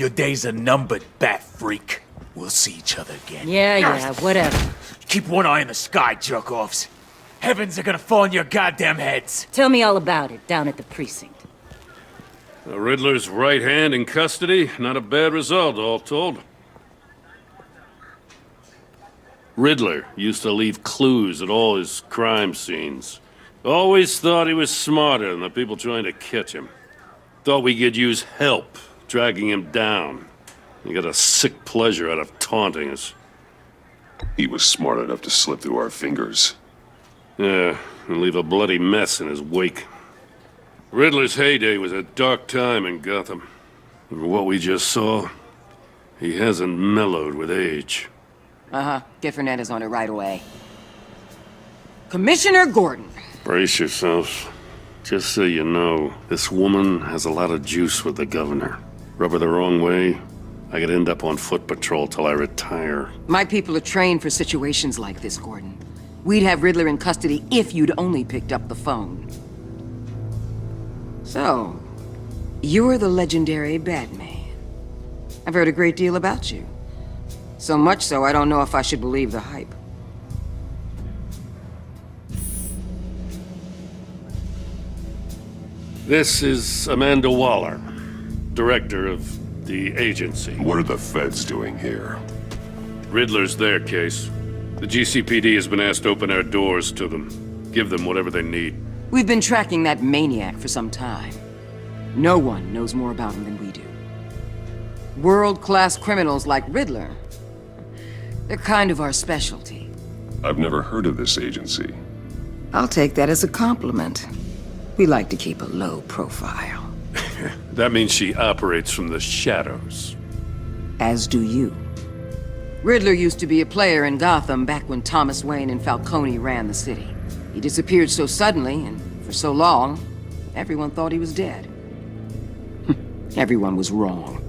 Your days are numbered, bat freak. We'll see each other again. Yeah, whatever. Keep one eye in the sky, jerk-offs. Heavens are gonna fall on your goddamn heads. Tell me all about it down at the precinct. The Riddler's right hand in custody. Not a bad result, all told. Riddler used to leave clues at all his crime scenes. Always thought he was smarter than the people trying to catch him. Thought we could use help, dragging him down. He got a sick pleasure out of taunting us. He was smart enough to slip through our fingers. Yeah, and leave a bloody mess in his wake. Riddler's heyday was a dark time in Gotham. And what we just saw, he hasn't mellowed with age. Get Fernandez on it right away. Commissioner Gordon. Brace yourselves. Just so you know, this woman has a lot of juice with the governor. Rub her the wrong way, I could end up on foot patrol till I retire. My people are trained for situations like this, Gordon. We'd have Riddler in custody if you'd only picked up the phone. So, you're the legendary Batman. I've heard a great deal about you. So much so, I don't know if I should believe the hype. This is Amanda Waller, director of the agency. What are the feds doing here? Riddler's their case. The GCPD has been asked to open our doors to them. Give them whatever they need. We've been tracking that maniac for some time. No one knows more about him than we do. World-class criminals like Riddler. They're kind of our specialty. I've never heard of this agency. I'll take that as a compliment. We like to keep a low profile. That means she operates from the shadows. As do you. Riddler used to be a player in Gotham back when Thomas Wayne and Falcone ran the city. He disappeared so suddenly and for so long, everyone thought he was dead. Everyone was wrong.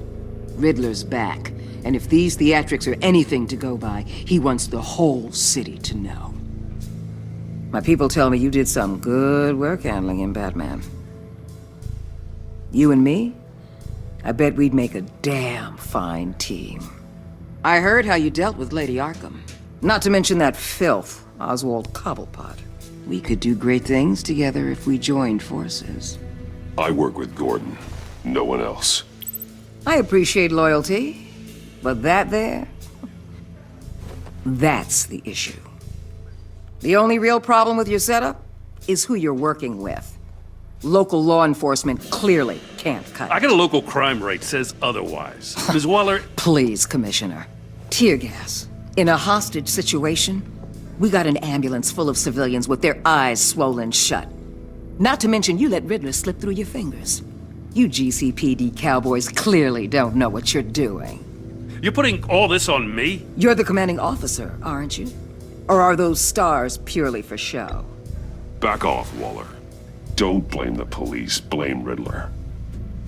Riddler's back, and if these theatrics are anything to go by, he wants the whole city to know. My people tell me you did some good work handling him, Batman. You and me? I bet we'd make a damn fine team. I heard how you dealt with Lady Arkham. Not to mention that filth, Oswald Cobblepot. We could do great things together if we joined forces. I work with Gordon. No one else. I appreciate loyalty, but that there... that's the issue. The only real problem with your setup is who you're working with. Local law enforcement clearly can't cut it. I got a local crime rate says otherwise. Ms. Waller... Please, Commissioner. Tear gas. In a hostage situation, we got an ambulance full of civilians with their eyes swollen shut. Not to mention you let Riddler slip through your fingers. You GCPD cowboys clearly don't know what you're doing. You're putting all this on me? You're the commanding officer, aren't you? Or are those stars purely for show? Back off, Waller. Don't blame the police, blame Riddler.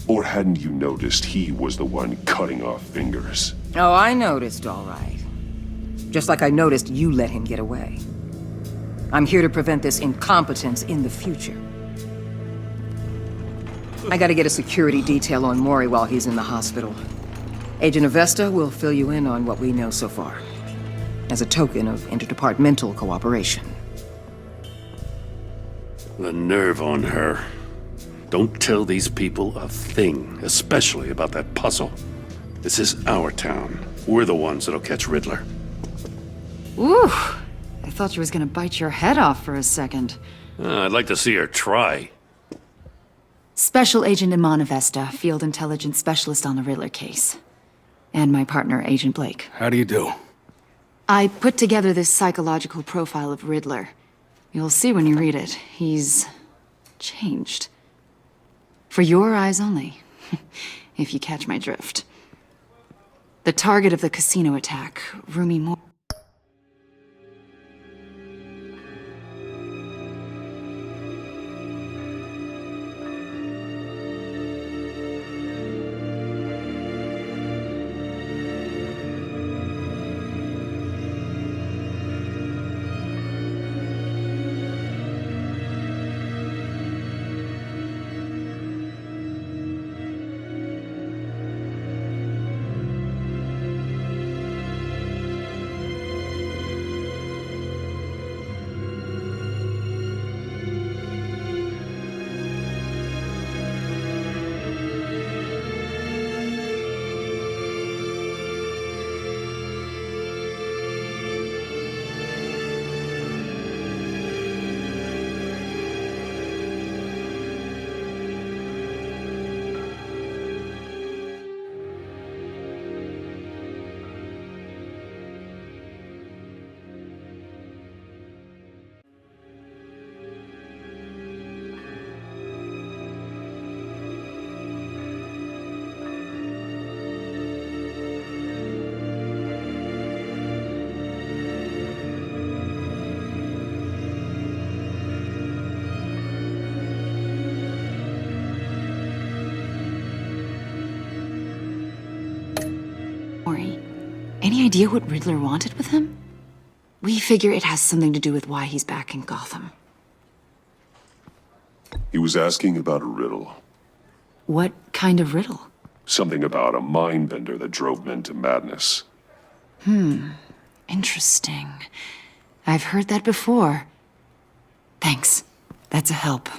Or hadn't you noticed he was the one cutting off fingers? Oh, I noticed, all right. Just like I noticed you let him get away. I'm here to prevent this incompetence in the future. I gotta get a security detail on Maury while he's in the hospital. Agent Avesta will fill you in on what we know so far, as a token of interdepartmental cooperation. The nerve on her. Don't tell these people a thing, especially about that puzzle. This is our town. We're the ones that'll catch Riddler. Ooh, I thought she was gonna bite your head off for a second. I'd like to see her try. Special Agent Iman Avesta, Field Intelligence Specialist on the Riddler case. And my partner, Agent Blake. How do you do? I put together this psychological profile of Riddler. You'll see when you read it. He's changed. For your eyes only, if you catch my drift. The target of the casino attack, Rumi Moore. Any idea what Riddler wanted with him? We figure it has something to do with why he's back in Gotham. He was asking about a riddle. What kind of riddle? Something about a mind bender that drove men to madness. Interesting. I've heard that before. Thanks. That's a help.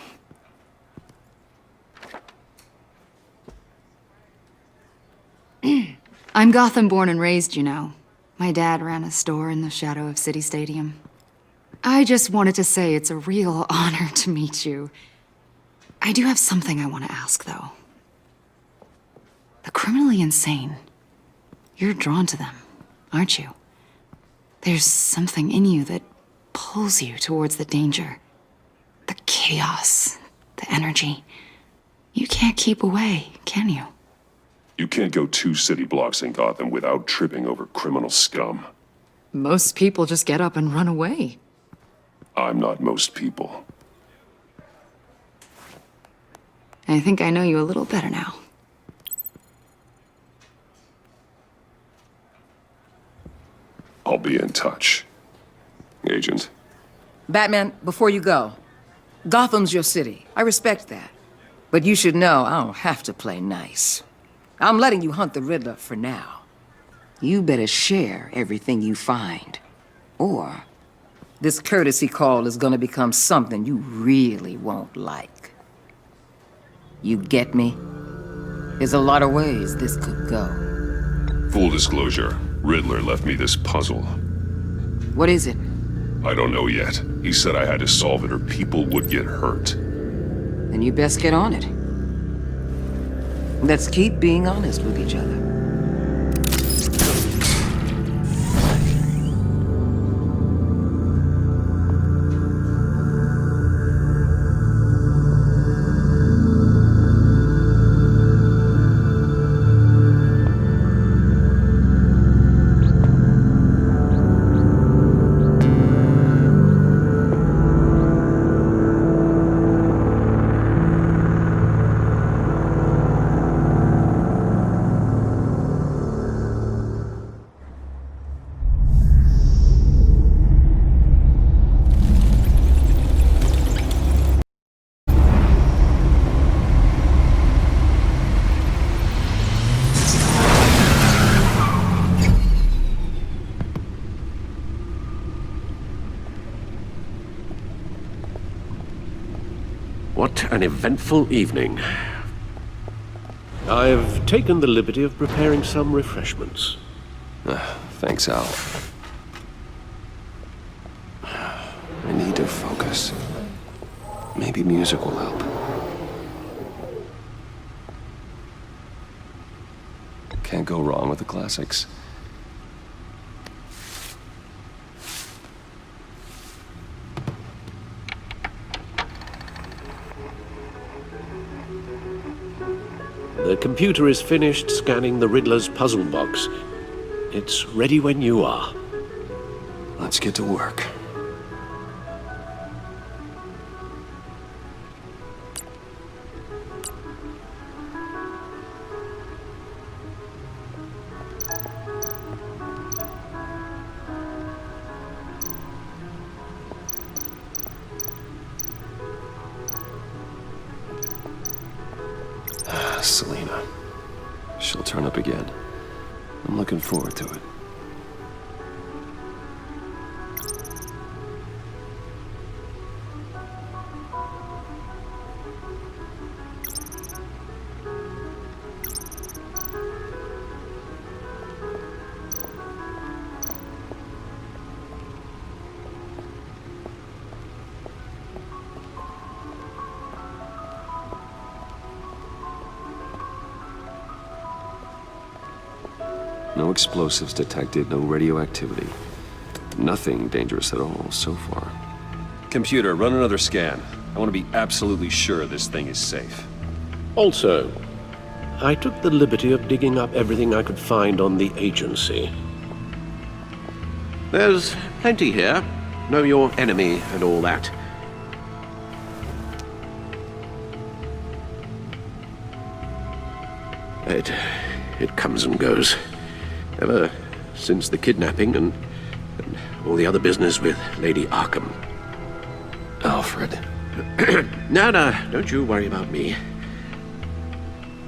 I'm Gotham born and raised, you know. My dad ran a store in the shadow of City Stadium. I just wanted to say it's a real honor to meet you. I do have something I want to ask, though. The criminally insane. You're drawn to them, aren't you? There's something in you that pulls you towards the danger. The chaos, the energy. You can't keep away, can you? You can't go 2 city blocks in Gotham without tripping over criminal scum. Most people just get up and run away. I'm not most people. I think I know you a little better now. I'll be in touch. Agent. Batman, before you go, Gotham's your city. I respect that. But you should know I don't have to play nice. I'm letting you hunt the Riddler for now. You better share everything you find. Or this courtesy call is gonna become something you really won't like. You get me? There's a lot of ways this could go. Full disclosure, Riddler left me this puzzle. What is it? I don't know yet. He said I had to solve it or people would get hurt. Then you best get on it. Let's keep being honest with each other. What an eventful evening. I've taken the liberty of preparing some refreshments. Thanks, Al. I need to focus. Maybe music will help. Can't go wrong with the classics. The computer is finished scanning the Riddler's puzzle box. It's ready when you are. Let's get to work. Selena. She'll turn up again. I'm looking forward to it. No explosives detected, no radioactivity. Nothing dangerous at all so far. Computer, run another scan. I want to be absolutely sure this thing is safe. Also, I took the liberty of digging up everything I could find on the agency. There's plenty here. Know your enemy and all that. It comes and goes. Ever since the kidnapping and all the other business with Lady Arkham. Alfred. No, don't you worry about me.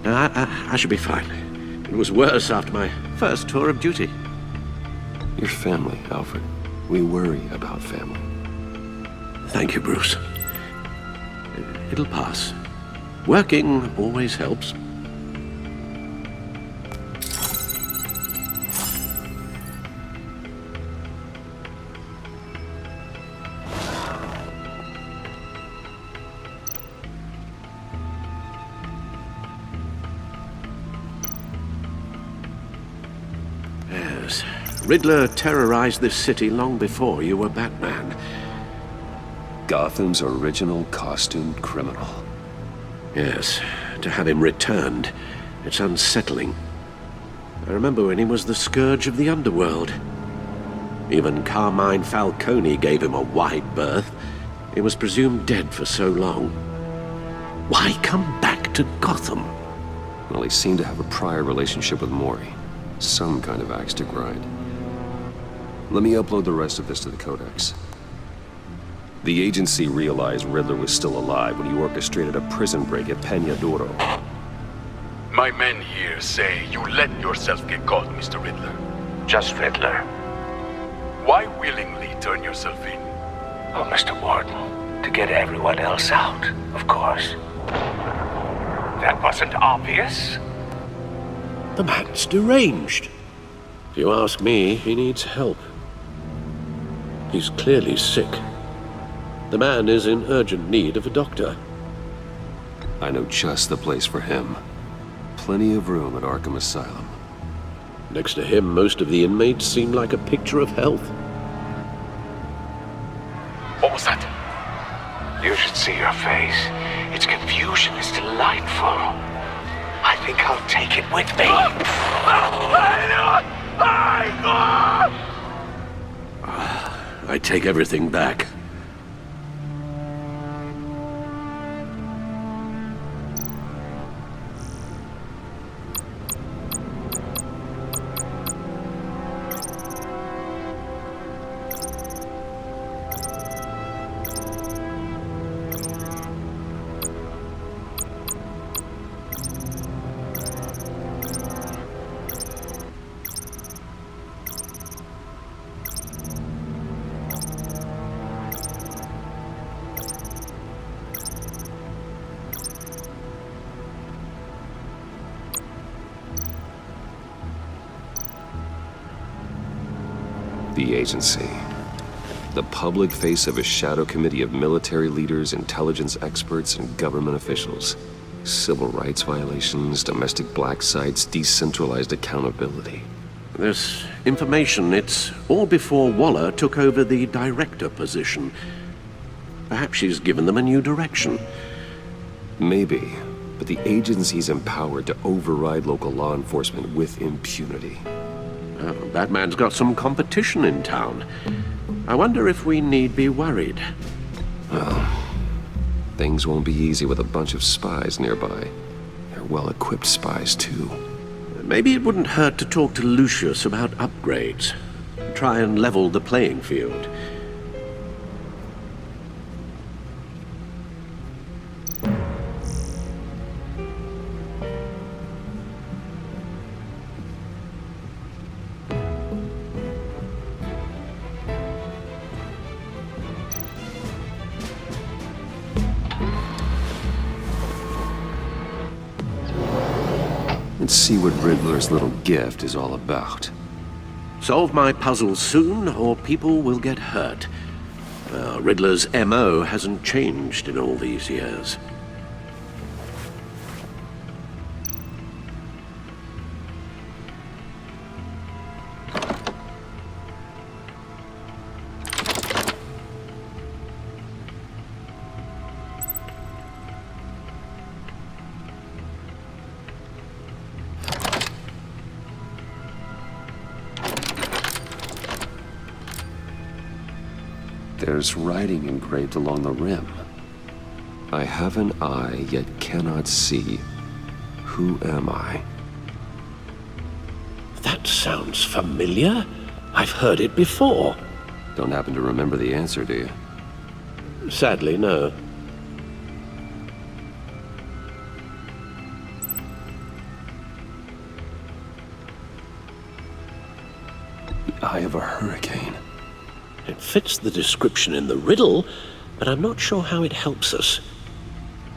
No, I should be fine. It was worse after my first tour of duty. Your family, Alfred. We worry about family. Thank you, Bruce. It'll pass. Working always helps. Yes. Riddler terrorized this city long before you were Batman. Gotham's original costumed criminal. Yes, to have him returned, it's unsettling. I remember when he was the scourge of the underworld. Even Carmine Falcone gave him a wide berth. He was presumed dead for so long. Why come back to Gotham? Well, he seemed to have a prior relationship with Mori. Some kind of axe to grind. Let me upload the rest of this to the Codex. The agency realized Riddler was still alive when he orchestrated a prison break at Peña Duro. My men here say you let yourself get caught, Mr. Riddler. Just Riddler. Why willingly turn yourself in? Oh, Mr. Warden, to get everyone else out, of course. That wasn't obvious? The man's deranged. If you ask me, he needs help. He's clearly sick. The man is in urgent need of a doctor. I know just the place for him. Plenty of room at Arkham Asylum. Next to him, most of the inmates seem like a picture of health. What was that? You should see your face. Its confusion is delightful. I think I'll take it with me. I take everything back. The agency. The public face of a shadow committee of military leaders, intelligence experts, and government officials. Civil rights violations, domestic black sites, decentralized accountability. This information, it's all before Waller took over the director position. Perhaps she's given them a new direction. Maybe, but the agency's empowered to override local law enforcement with impunity. Oh, Batman's got some competition in town. I wonder if we need be worried. Well, things won't be easy with a bunch of spies nearby. They're well-equipped spies, too. Maybe it wouldn't hurt to talk to Lucius about upgrades. Try and level the playing field. Let's see what Riddler's little gift is all about. Solve my puzzles soon, or people will get hurt. Riddler's MO hasn't changed in all these years. There's writing engraved along the rim. I have an eye, yet cannot see. Who am I? That That sounds familiar. I've heard it before. Don't happen to remember the answer, do you? Sadly, no. The eye of a hurricane. It fits the description in the riddle, but I'm not sure how it helps us.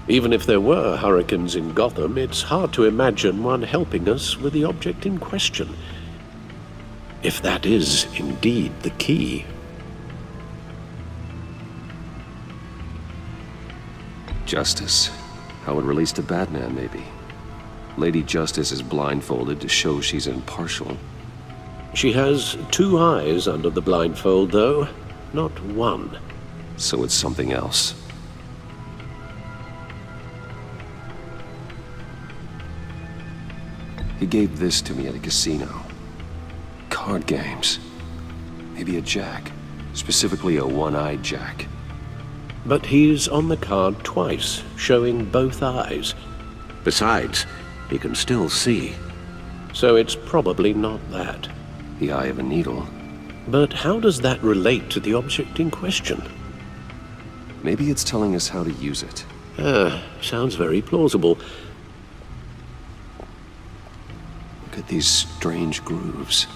Even if there were hurricanes in Gotham, it's hard to imagine one helping us with the object in question. If that is indeed the key. Justice. How it relates to Batman, maybe. Lady Justice is blindfolded to show she's impartial. She has 2 eyes under the blindfold, though, not 1. So it's something else. He gave this to me at a casino. Card games. Maybe a jack. Specifically a one-eyed jack. But he's on the card twice, showing both eyes. Besides, he can still see. So it's probably not that. The eye of a needle. But how does that relate to the object in question? Maybe it's telling us how to use it. Sounds very plausible. Look at these strange grooves.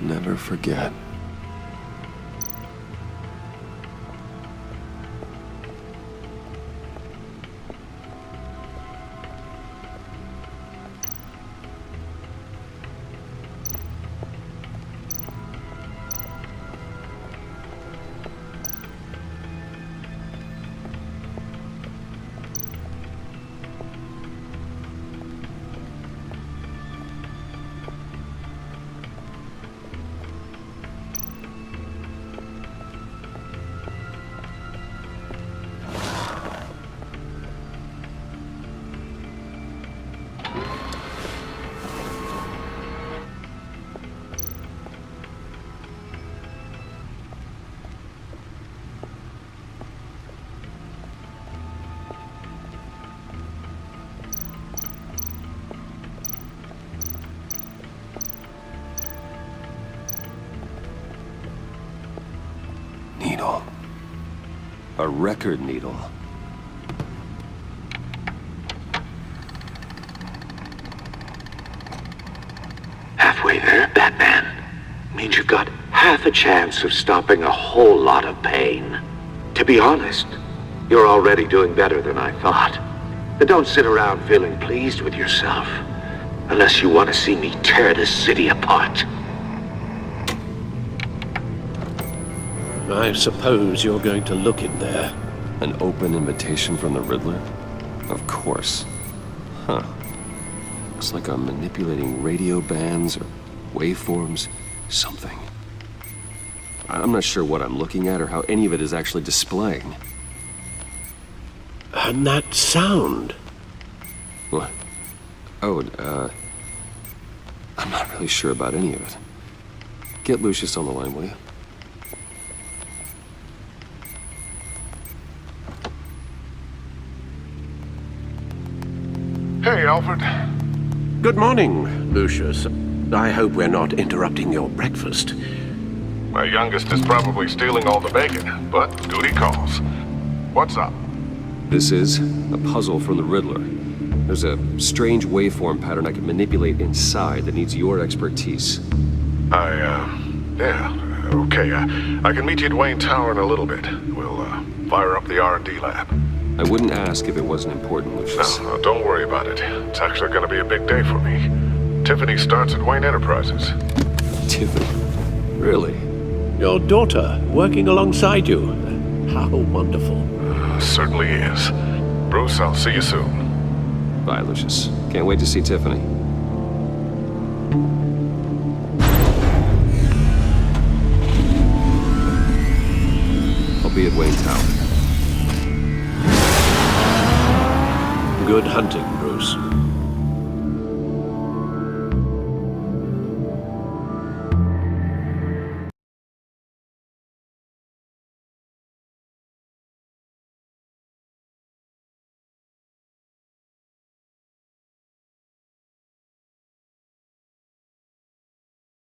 Never forget. Needle. A record needle. Halfway there, Batman. Means you've got half a chance of stopping a whole lot of pain. To be honest, you're already doing better than I thought. But don't sit around feeling pleased with yourself. Unless you want to see me tear this city apart. I suppose you're going to look in there. An open invitation from the Riddler? Of course. Huh. Looks like I'm manipulating radio bands or waveforms. Something. I'm not sure what I'm looking at or how any of it is actually displaying. And that sound. What? Oh, I'm not really sure about any of it. Get Lucius on the line, will you? Hey, Alfred. Good morning, Lucius. I hope we're not interrupting your breakfast. My youngest is probably stealing all the bacon, but duty calls. What's up? This is a puzzle from the Riddler. There's a strange waveform pattern I can manipulate inside that needs your expertise. Yeah, okay. I can meet you at Wayne Tower in a little bit. We'll, fire up the R&D lab. I wouldn't ask if it wasn't important, Lucius. No, don't worry about it. It's actually gonna be a big day for me. Tiffany starts at Wayne Enterprises. Tiffany? Really? Your daughter, working alongside you. How wonderful. Certainly is. Bruce, I'll see you soon. Bye, Lucius. Can't wait to see Tiffany. I'll be at Wayne Tower. Good hunting, Bruce.